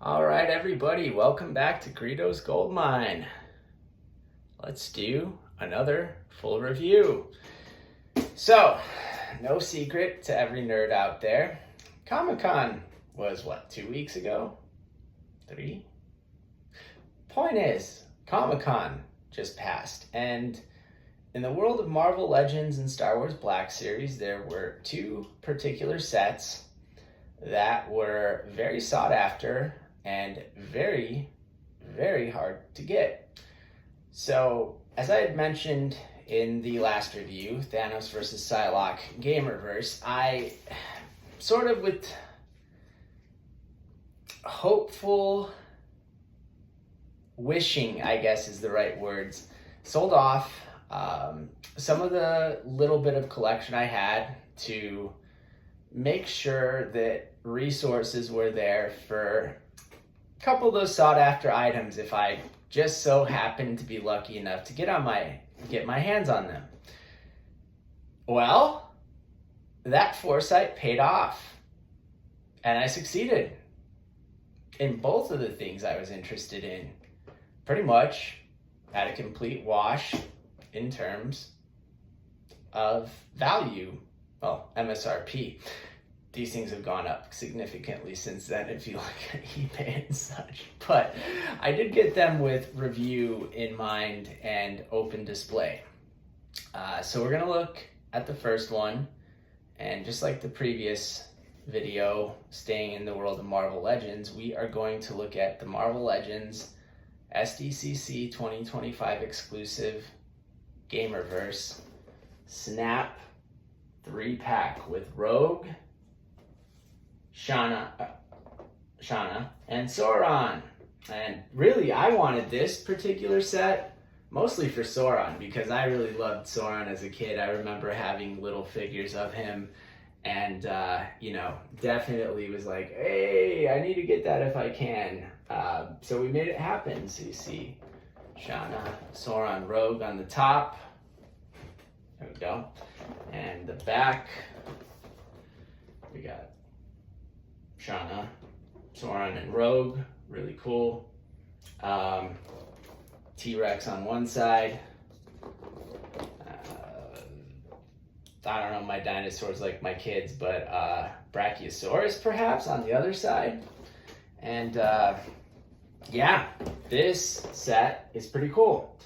All right, everybody, welcome back to Greedo's Gold Mine. Let's do another full review. So, no secret to every nerd out there, Comic-Con was 2 weeks ago? 3? Point is, Comic-Con just passed, and in the world of Marvel Legends and Star Wars Black Series, there were two particular sets that were very sought after and very, very hard to get. So, as I had mentioned in the last review, Thanos vs. Psylocke Gamerverse, I sort of with hopeful wishing, I guess is the right words, sold off some of the little bit of collection I had to make sure that resources were there for a couple of those sought after items if I just so happened to be lucky enough to get my hands on them. Well, that foresight paid off, and I succeeded in both of the things I was interested in. Pretty much at a complete wash in terms of value, well, MSRP. These things have gone up significantly since then if you look at eBay and such. But I did get them with review in mind and open display. So we're going to look at the first one. And just like the previous video, staying in the world of Marvel Legends, we are going to look at the Marvel Legends SDCC 2025 exclusive Gamerverse Snap 3-pack with Rogue, Shanna, and Sauron. And really, I wanted this particular set mostly for Sauron because I really loved Sauron as a kid. I remember having little figures of him and, definitely was like, hey, I need to get that if I can. So we made it happen. So you see Shanna, Sauron, Rogue on the top. There we go. And the back, we got Shanna, Sauron, and Rogue. Really cool. T-Rex on one side. I don't know my dinosaurs like my kids, but Brachiosaurus perhaps on the other side. And yeah, this set is pretty cool.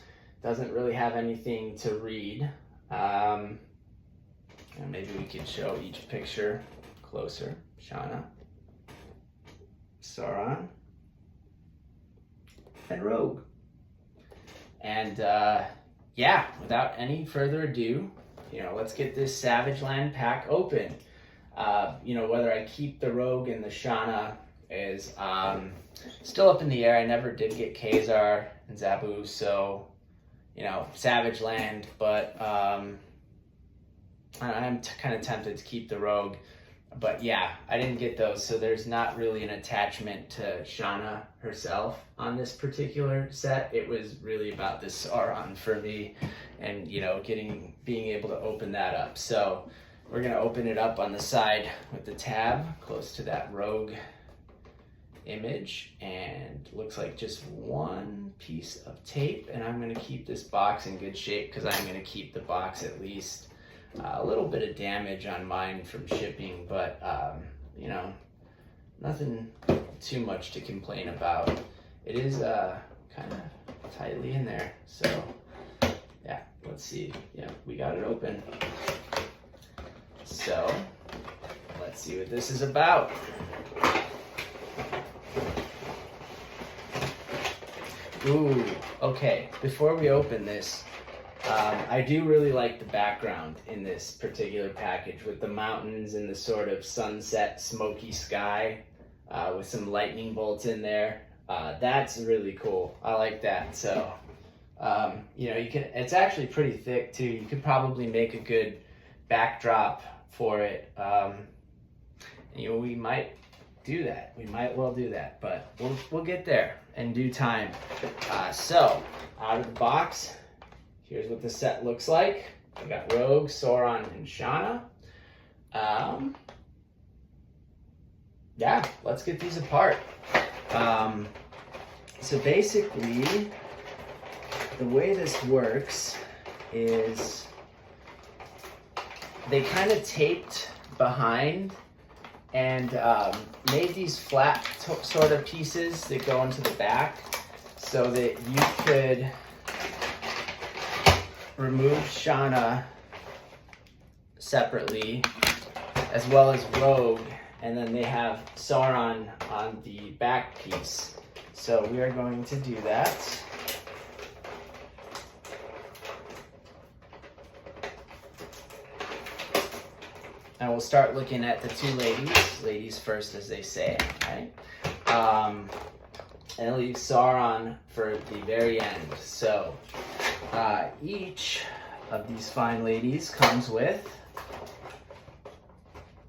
Doesn't really have anything to read. And maybe we could show each picture closer. Shanna, Sauron, and Rogue. And yeah, without any further ado, let's get this Savage Land pack open. Whether I keep the Rogue and the Shanna is still up in the air. I never did get Khazar and Zabu, so Savage Land, but I'm kind of tempted to keep the Rogue. But yeah, I didn't get those, so there's not really an attachment to Shanna herself on this particular set. It was really about the Sauron for me, and being able to open that up. So we're gonna open it up on the side with the tab close to that Rogue image, and looks like just one piece of tape. And I'm gonna keep this box in good shape because I'm gonna keep the box at least. A little bit of damage on mine from shipping, but nothing too much to complain about. It is kind of tightly in there, so yeah, let's see. Yeah, we got it open. So let's see what this is about. Ooh, okay, before we open this, I do really like the background in this particular package with the mountains and the sort of sunset smoky sky with some lightning bolts in there. That's really cool. I like that. So, it's actually pretty thick too. You could probably make a good backdrop for it. We might do that. We might well do that, but we'll get there in due time. So, out of the box, here's what the set looks like. We got Rogue, Sauron, and Shanna. Yeah, let's get these apart. So basically, the way this works is they kind of taped behind and made these flat sort of pieces that go into the back so that you could remove Shanna separately as well as Rogue, and then they have Sauron on the back piece. So we are going to do that. And we'll start looking at the two ladies first, as they say, right? And leave Sauron for the very end. So each of these fine ladies comes with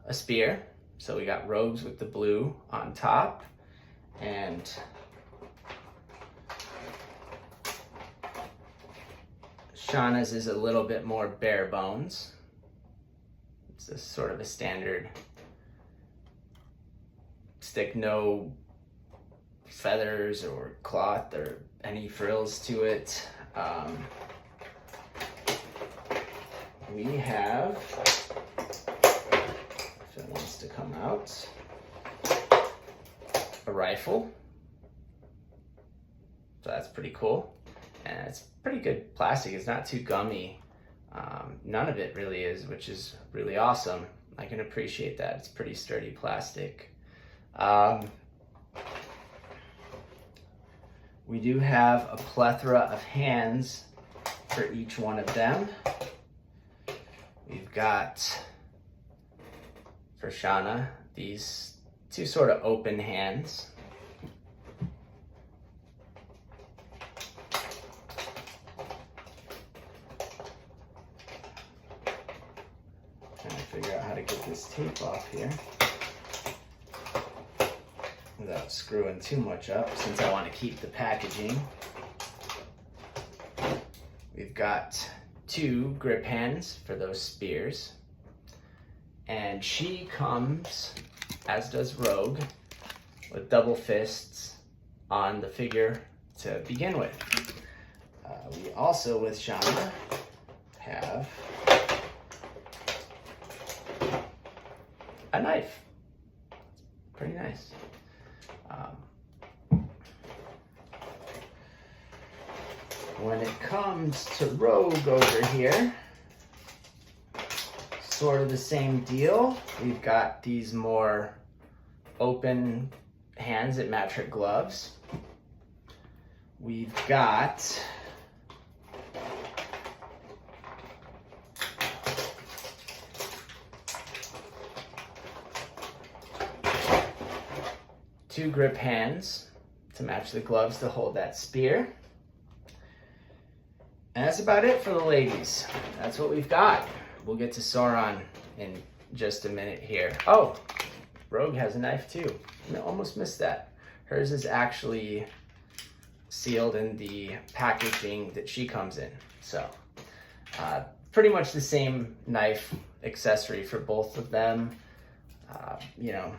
a spear. So we got Rogues with the blue on top, and Shanna's is a little bit more bare bones. It's a sort of a standard stick, no feathers or cloth or any frills to it. We have, if it wants to come out, a rifle. So that's pretty cool. And it's pretty good plastic. It's not too gummy. None of it really is, which is really awesome. I can appreciate that. It's pretty sturdy plastic. We do have a plethora of hands for each one of them. We've got, for Shanna, these two sort of open hands. Trying to figure out how to get this tape off here without screwing too much up, since I want to keep the packaging. We've got two grip hands for those spears, and she comes, as does Rogue, with double fists on the figure to begin with. We also, with Shanna, have a knife. Pretty nice. When it comes to Rogue over here, sort of the same deal. We've got these more open hands that match her gloves. We've got two grip hands to match the gloves to hold that spear. And that's about it for the ladies. That's what we've got. We'll get to Sauron in just a minute here. Oh, Rogue has a knife too. I almost missed that. Hers is actually sealed in the packaging that she comes in. So pretty much the same knife accessory for both of them. You know,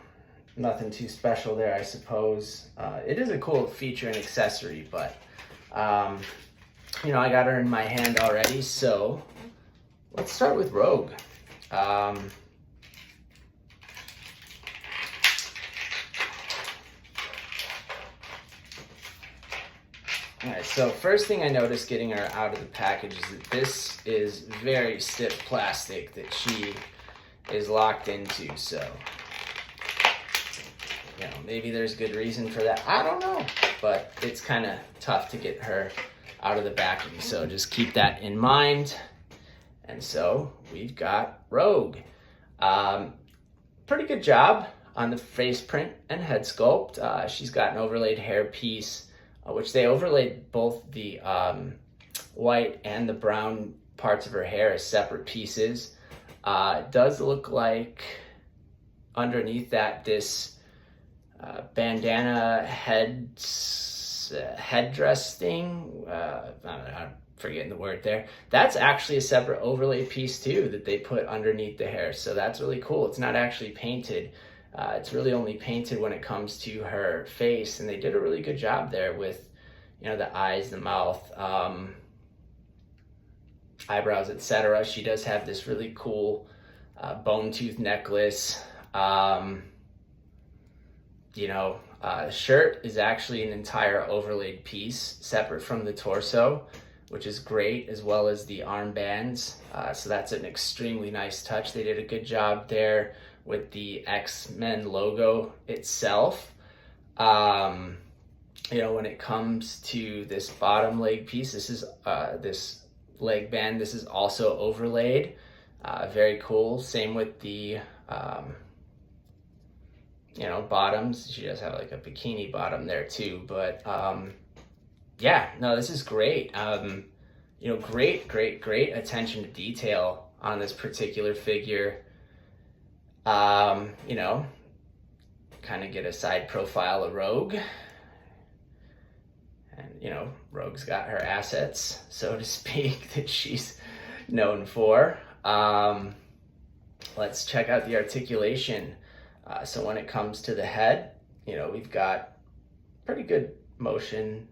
nothing too special there, I suppose. It is a cool feature and accessory, but you know, I got her in my hand already, so let's start with Rogue. All right, so first thing I noticed getting her out of the package is that this is very stiff plastic that she is locked into, so you know, maybe there's good reason for that. I don't know, but it's kind of tough to get her out of the packaging, so just keep that in mind. And so we've got Rogue. Pretty good job on the face print and head sculpt. She's got an overlaid hair piece, which they overlaid both the white and the brown parts of her hair as separate pieces. It does look like underneath that this bandana headdress thing, I'm forgetting the word there, that's actually a separate overlay piece too that they put underneath the hair, so that's really cool. It's not actually painted, It's really only painted when it comes to her face, and they did a really good job there with, you know, the eyes, the mouth, eyebrows, etc. She does have this really cool bone tooth necklace. You know, shirt is actually an entire overlaid piece separate from the torso, which is great, as well as the armbands. So that's an extremely nice touch. They did a good job there with the X-Men logo itself. You know, when it comes to this bottom leg piece, this is this leg band, this is also overlaid. Very cool. Same with the you know, bottoms. She does have like a bikini bottom there too, but yeah, no, this is great. You know, great attention to detail on this particular figure. You know, kind of get a side profile of Rogue. And, you know, Rogue's got her assets, so to speak, that she's known for. Let's check out the articulation. So when it comes to the head, you know, we've got pretty good motion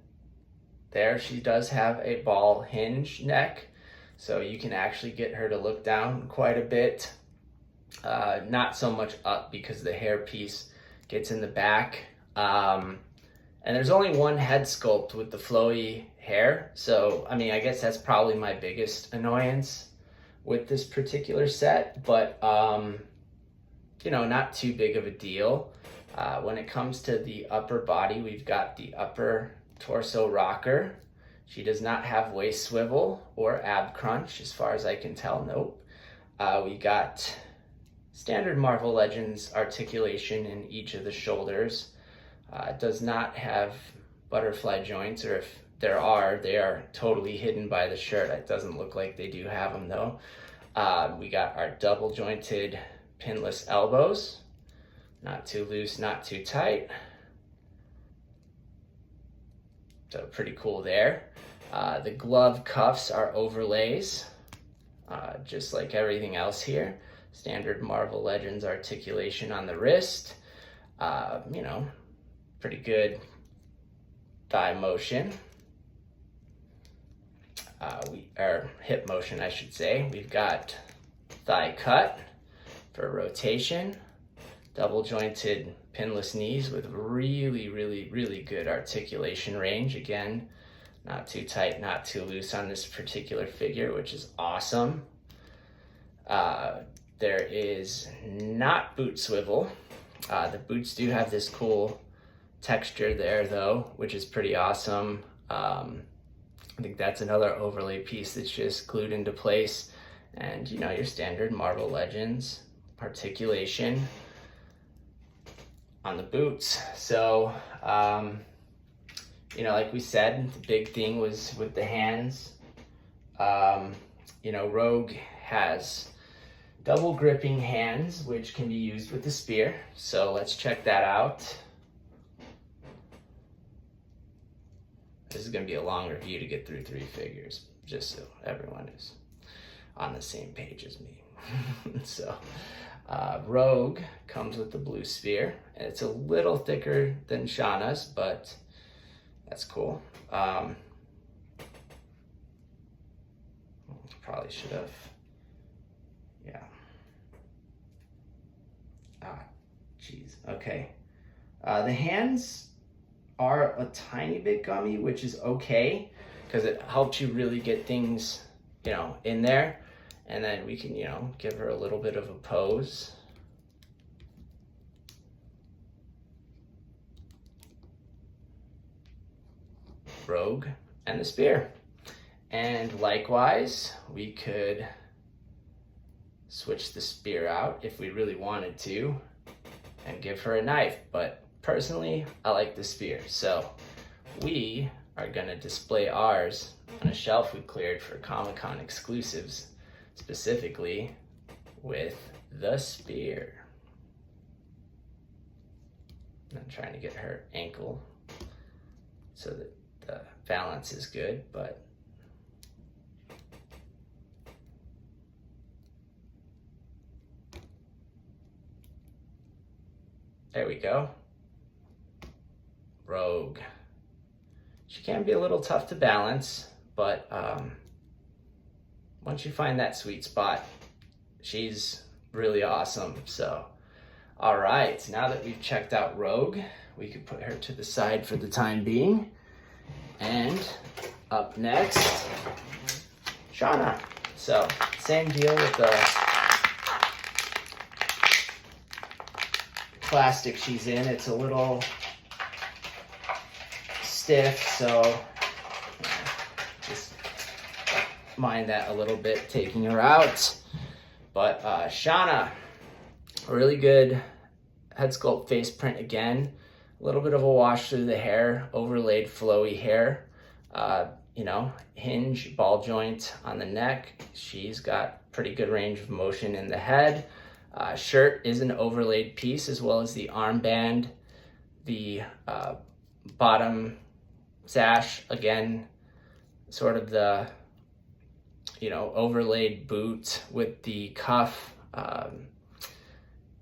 there. She does have a ball hinge neck, so you can actually get her to look down quite a bit. Not so much up because the hair piece gets in the back. And there's only one head sculpt with the flowy hair. So, I mean, I guess that's probably my biggest annoyance with this particular set, but, you know, not too big of a deal. When it comes to the upper body, we've got the upper torso rocker. She does not have waist swivel or ab crunch, as far as I can tell, nope. We got standard Marvel Legends articulation in each of the shoulders. It does not have butterfly joints, or if there are, they are totally hidden by the shirt. It doesn't look like they do have them though. We got our double jointed pinless elbows, not too loose, not too tight. So pretty cool there. The glove cuffs are overlays, just like everything else here. Standard Marvel Legends articulation on the wrist. You know, pretty good thigh motion. Or hip motion, I should say. We've got thigh cut for rotation, double jointed pinless knees with really good articulation range. Again, not too tight, not too loose on this particular figure, which is awesome. There is not boot swivel. The boots do have this cool texture there though, which is pretty awesome. I think that's another overlay piece that's just glued into place. And you know, your standard Marvel Legends articulation on the boots. So, you know, like we said, the big thing was with the hands. You know, Rogue has double gripping hands, which can be used with the spear. So let's check that out. This is going to be a long review to get through 3 figures, just so everyone is on the same page as me. So, Rogue comes with the blue spear. It's a little thicker than Shanna's, but that's cool. Probably should have, yeah. Jeez, okay. The hands are a tiny bit gummy, which is okay, because it helps you really get things, you know, in there. And then we can, you know, give her a little bit of a pose. Rogue and the spear. And likewise, we could switch the spear out if we really wanted to and give her a knife. But personally, I like the spear. So we are gonna display ours on a shelf we cleared for Comic-Con exclusives, specifically with the spear. I'm trying to get her ankle so that the balance is good, but There we go. Rogue. She can be a little tough to balance, but once you find that sweet spot, she's really awesome. So, all right, now that we've checked out Rogue, we can put her to the side for the time being. And up next, Shanna. So, same deal with the plastic she's in. It's a little stiff, so just mind that a little bit taking her out. But Shanna, really good head sculpt face print again. A little bit of a wash through the hair, overlaid flowy hair. You know, hinge, ball joint on the neck. She's got pretty good range of motion in the head. Shirt is an overlaid piece, as well as the armband. The bottom sash, again, sort of the, you know, overlaid boot with the cuff.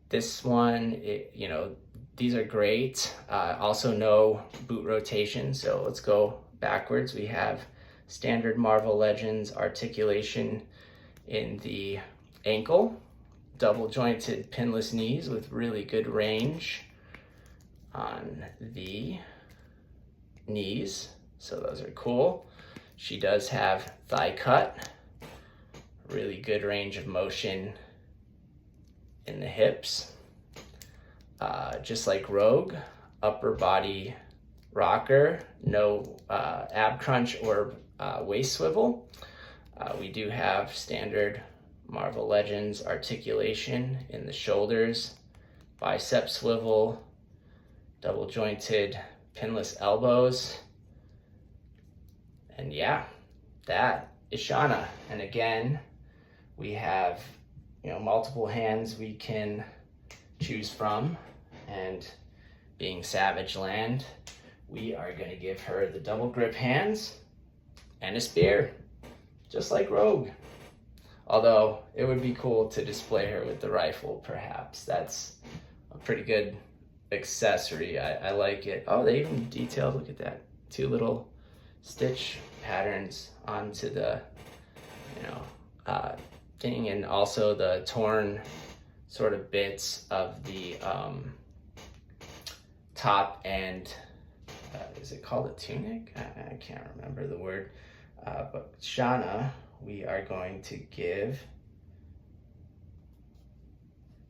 This one, you know, these are great. Also no boot rotation, so let's go backwards. We have standard Marvel Legends articulation in the ankle, double jointed pinless knees with really good range on the knees, so those are cool. She does have thigh cut, really good range of motion in the hips. Just like Rogue, upper body rocker, no ab crunch or waist swivel. We do have standard Marvel Legends articulation in the shoulders, bicep swivel, double jointed pinless elbows. And yeah, that is Shanna. And again, we have, you know, multiple hands we can choose from, and being Savage Land, we are going to give her the double grip hands and a spear, just like Rogue. Although it would be cool to display her with the rifle, perhaps. That's a pretty good accessory. I like it. Oh, they even detailed, look at that, 2 little stitch patterns onto the, you know, thing, and also the torn sort of bits of the top and is it called a tunic? I can't remember the word. But Shanna, we are going to give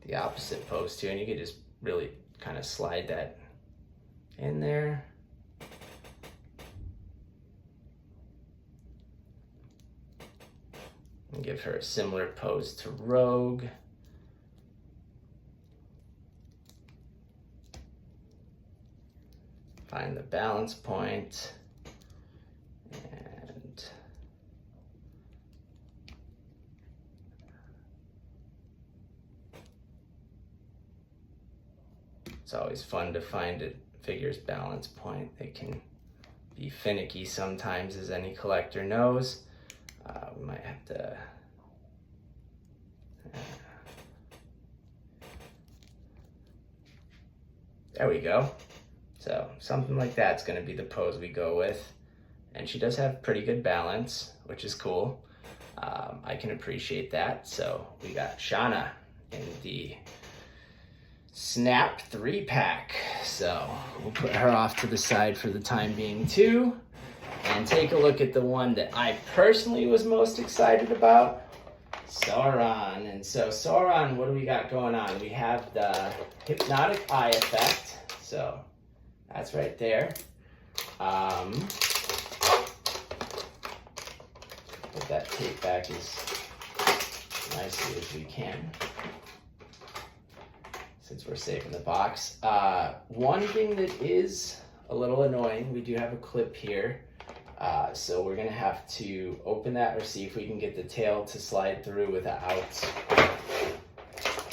the opposite pose to, and you can just really kind of slide that in there. And give her a similar pose to Rogue. Find the balance point, and it's always fun to find a figure's balance point. They can be finicky sometimes, as any collector knows. We might have to there we go. So something like that's going to be the pose we go with. And she does have pretty good balance, which is cool. I can appreciate that. So we got Shanna in the Snap 3-pack. So we'll put her off to the side for the time being too. And take a look at the one that I personally was most excited about, Sauron. And so Sauron, what do we got going on? We have the hypnotic eye effect. So that's right there. Put that tape back as nicely as we can, since we're safe in the box. One thing that is a little annoying, we do have a clip here. So we're gonna have to open that, or see if we can get the tail to slide through without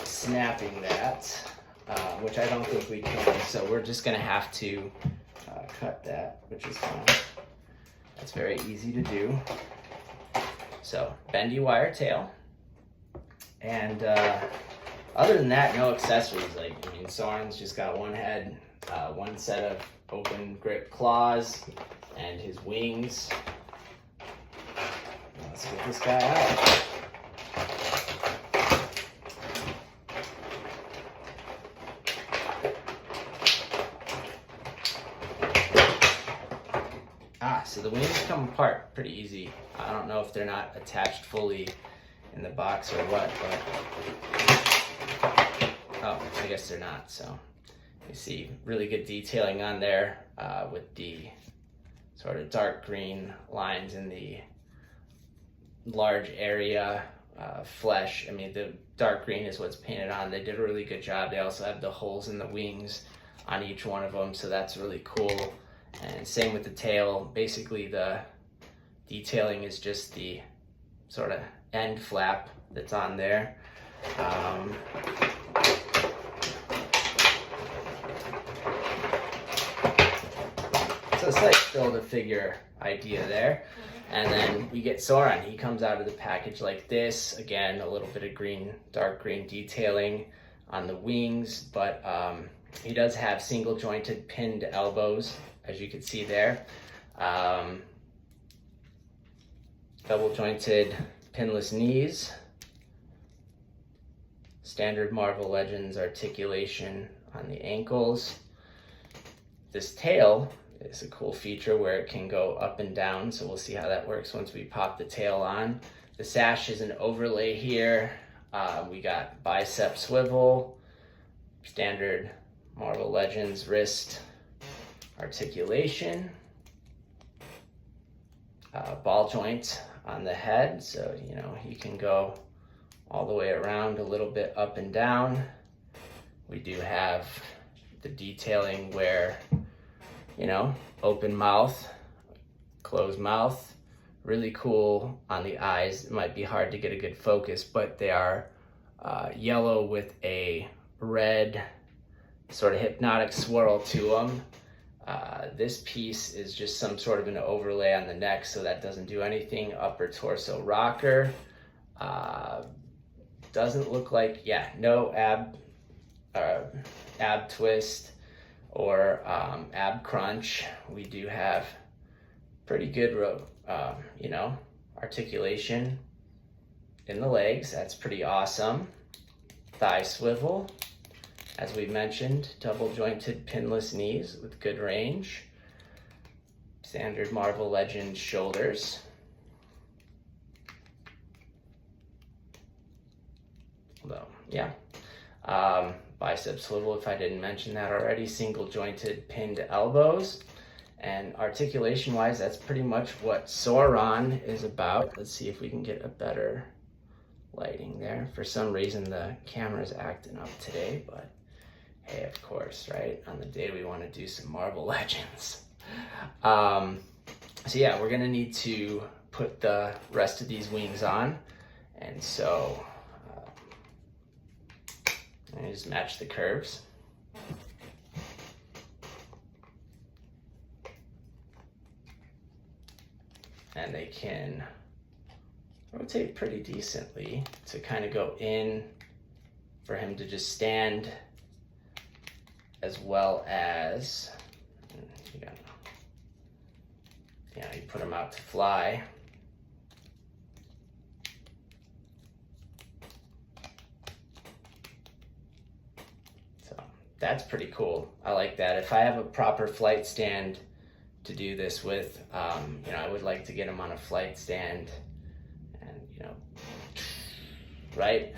snapping that, which I don't think we can. So we're just gonna have to cut that, which is fine. That's very easy to do. So bendy wire tail, and Other than that, no accessories. Like, I mean, Sauron's just got one head, one set of open grip claws, and his wings. Let's get this guy out. So the wings come apart pretty easy. I don't know if they're not attached fully in the box or what, but oh, I guess they're not. So you see really good detailing on there with the sort of dark green lines in the large area flesh. I mean, the dark green is what's painted on. They did a really good job. They also have the holes in the wings on each one of them, so that's really cool. And same with the tail. Basically, the detailing is just the sort of end flap that's on there. So it's like build a figure idea there. And then we get Sauron. He comes out of the package like this. Again, a little bit of green, dark green detailing on the wings, but he does have single jointed pinned elbows, as you can see there. Double jointed pinless knees. Standard Marvel Legends articulation on the ankles. This tail is a cool feature where it can go up and down, so we'll see how that works once we pop the tail on. The sash is an overlay here. We got bicep swivel, standard Marvel Legends wrist articulation, ball joint on the head, so you know he can go all the way around, a little bit up and down. We do have the detailing where, you know, open mouth, closed mouth, really cool on the eyes. It might be hard to get a good focus, but they are yellow with a red sort of hypnotic swirl to them. This piece is just some sort of an overlay on the neck, so that doesn't do anything. Upper torso rocker. Doesn't look like, yeah, no ab twist or ab crunch. We do have pretty good, you know, articulation in the legs. That's pretty awesome. Thigh swivel. As we mentioned, double jointed pinless knees with good range. Standard Marvel Legends shoulders. Although, yeah. Bicep swivel, if I didn't mention that already. Single jointed pinned elbows. And articulation wise, that's pretty much what Sauron is about. Let's see if we can get a better lighting there. For some reason, the camera's acting up today, but hey, of course, right? On the day we want to do some Marvel Legends. So yeah, we're gonna need to put the rest of these wings on. And so, I just match the curves. And they can rotate pretty decently to kind of go in for him to just stand, as well as, you put him out to fly. So that's pretty cool. I like that. If I have a proper flight stand to do this with, you know, I would like to get him on a flight stand and, you know, right?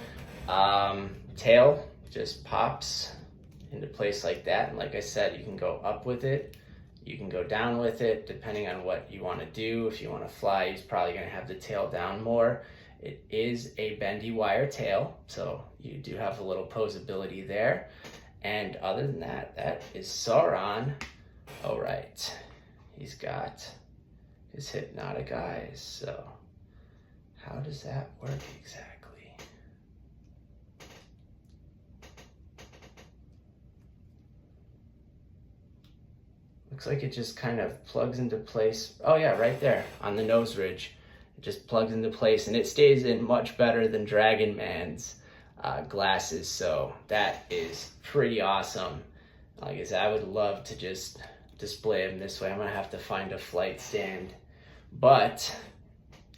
Tail just pops into place like that. And like I said, you can go up with it, you can go down with it, depending on what you want to do. If you want to fly, he's probably going to have the tail down more. It is a bendy wire tail, so you do have a little posability there. And other than that, that is Sauron. All right, he's got his hypnotic eyes. So how does that work exactly? Looks like it just kind of plugs into place. Oh yeah, right there on the nose ridge. It just plugs into place and it stays in much better than Dragon Man's. glasses. So that is pretty awesome. Like I said, I would love to just display them this way. I'm gonna have to find a flight stand. But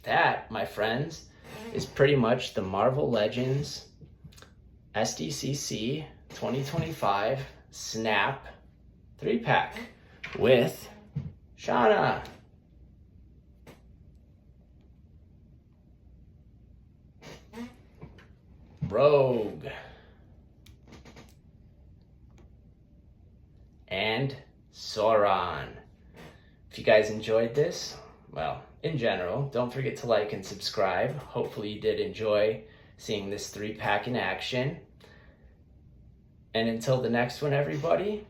that, my friends, is pretty much the Marvel Legends SDCC 2025 Snap 3-pack with Shanna. Rogue. And Sauron. If you guys enjoyed this, well, in general, don't forget to like and subscribe. Hopefully you did enjoy seeing this 3-pack in action. And until the next one, everybody,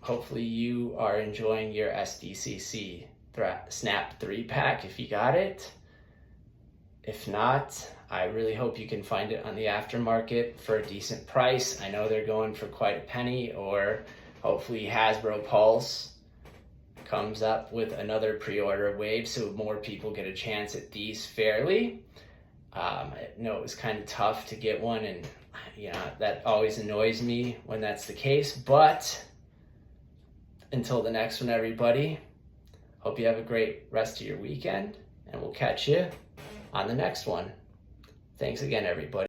hopefully you are enjoying your SDCC Snap 3-pack if you got it. If not, I really hope you can find it on the aftermarket for a decent price. I know they're going for quite a penny, or hopefully Hasbro Pulse comes up with another pre-order wave so more people get a chance at these fairly. I know it was kind of tough to get one, and that always annoys me when that's the case. But until the next one, everybody, hope you have a great rest of your weekend, and we'll catch you on the next one. Thanks again, everybody.